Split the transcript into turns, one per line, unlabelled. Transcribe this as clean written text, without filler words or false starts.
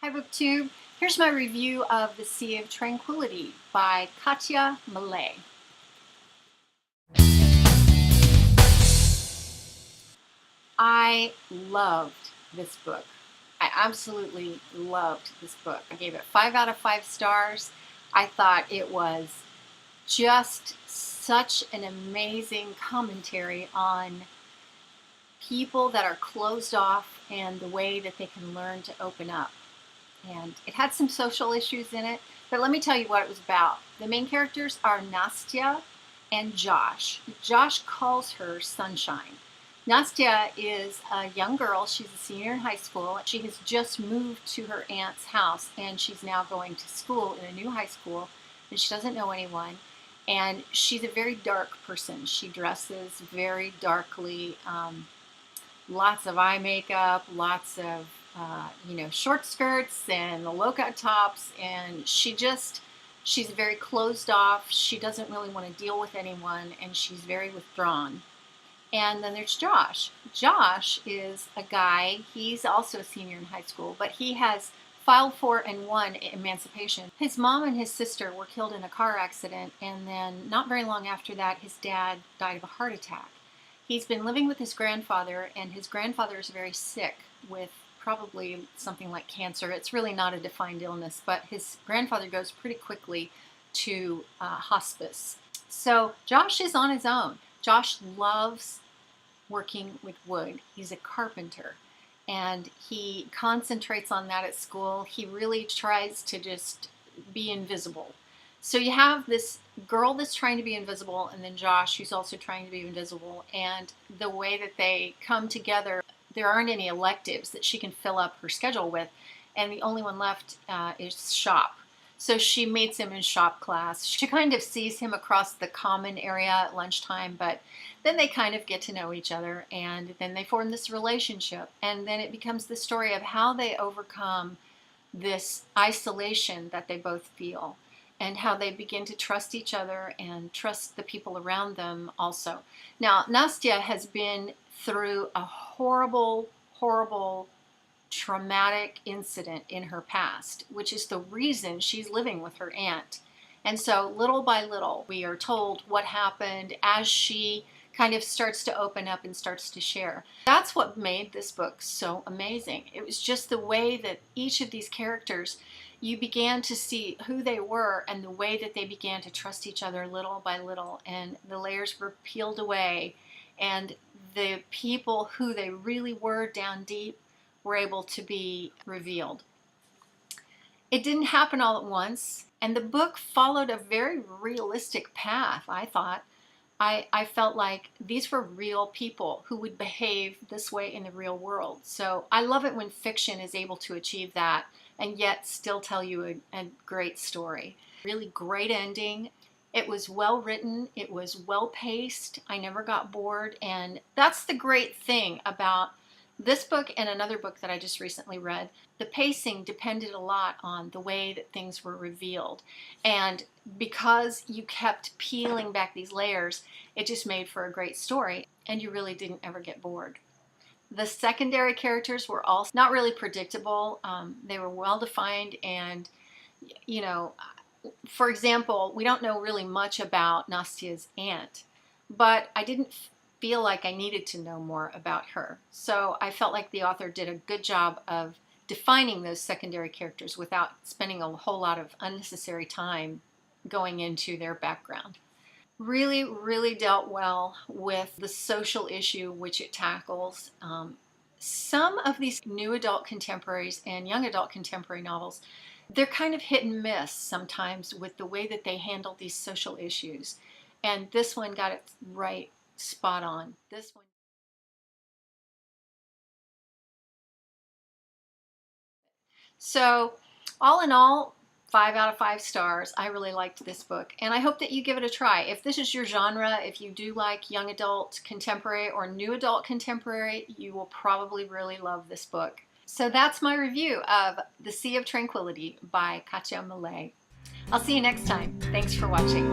Hi BookTube, here's my review of The Sea of Tranquility by Katja Millay. I loved this book. I absolutely loved this book. I gave it 5 out of 5 stars. I thought it was just such an amazing commentary on people that are closed off and the way that they can learn to open up. And it had some social issues in it, but let me tell you what it was about. The main characters are Nastya and Josh. Josh calls her Sunshine. Nastya is a young girl. She's a senior in high school. She has just moved to her aunt's house, and she's now going to school in a new high school, and she doesn't know anyone. And she's a very dark person. She dresses very darkly, lots of eye makeup, lots of short skirts and the low-cut tops, and she's very closed off. She doesn't really want to deal with anyone, and she's very withdrawn. And then there's Josh. Josh is a guy, he's also a senior in high school, but he has filed for and won emancipation. His mom and his sister were killed in a car accident, and then not very long after that, his dad died of a heart attack. He's been living with his grandfather, and his grandfather is very sick with probably something like cancer. It's really not a defined illness, but his grandfather goes pretty quickly to hospice. So Josh is on his own. Josh loves working with wood. He's a carpenter, and he concentrates on that at school. He really tries to just be invisible. So you have this girl that's trying to be invisible, and then Josh, who's also trying to be invisible, and the way that they come together, there aren't any electives that she can fill up her schedule with, and the only one left is shop. So she meets him in shop class. She kind of sees him across the common area at lunchtime, but then they kind of get to know each other, and then they form this relationship, and then it becomes the story of how they overcome this isolation that they both feel, and how they begin to trust each other and trust the people around them also. Now, Nastya has been through a horrible, horrible, traumatic incident in her past, which is the reason she's living with her aunt. And so little by little, we are told what happened as she kind of starts to open up and starts to share. That's what made this book so amazing. It was just the way that each of these characters, you began to see who they were and the way that they began to trust each other little by little, and the layers were peeled away, and the people who they really were down deep were able to be revealed. It didn't happen all at once, and the book followed a very realistic path, I thought. I felt like these were real people who would behave this way in the real world. So I love it when fiction is able to achieve that and yet still tell you a great story. Really great ending. It was well written, it was well paced, I never got bored, and that's the great thing about this book and another book that I just recently read. The pacing depended a lot on the way that things were revealed, and because you kept peeling back these layers, it just made for a great story, and you really didn't ever get bored. The secondary characters were also not really predictable. They were well defined, and for example, we don't know really much about Nastya's aunt, but I didn't feel like I needed to know more about her. So I felt like the author did a good job of defining those secondary characters without spending a whole lot of unnecessary time going into their background. Really, really dealt well with the social issue which it tackles. Some of these new adult contemporaries and young adult contemporary novels, they're kind of hit and miss sometimes with the way that they handle these social issues. And this one got it right, spot on. This one. So all in all, 5 out of 5 stars. I really liked this book, and I hope that you give it a try. If this is your genre, if you do like young adult contemporary or new adult contemporary, you will probably really love this book. So that's my review of The Sea of Tranquility by Katja Millay. I'll see you next time. Thanks for watching.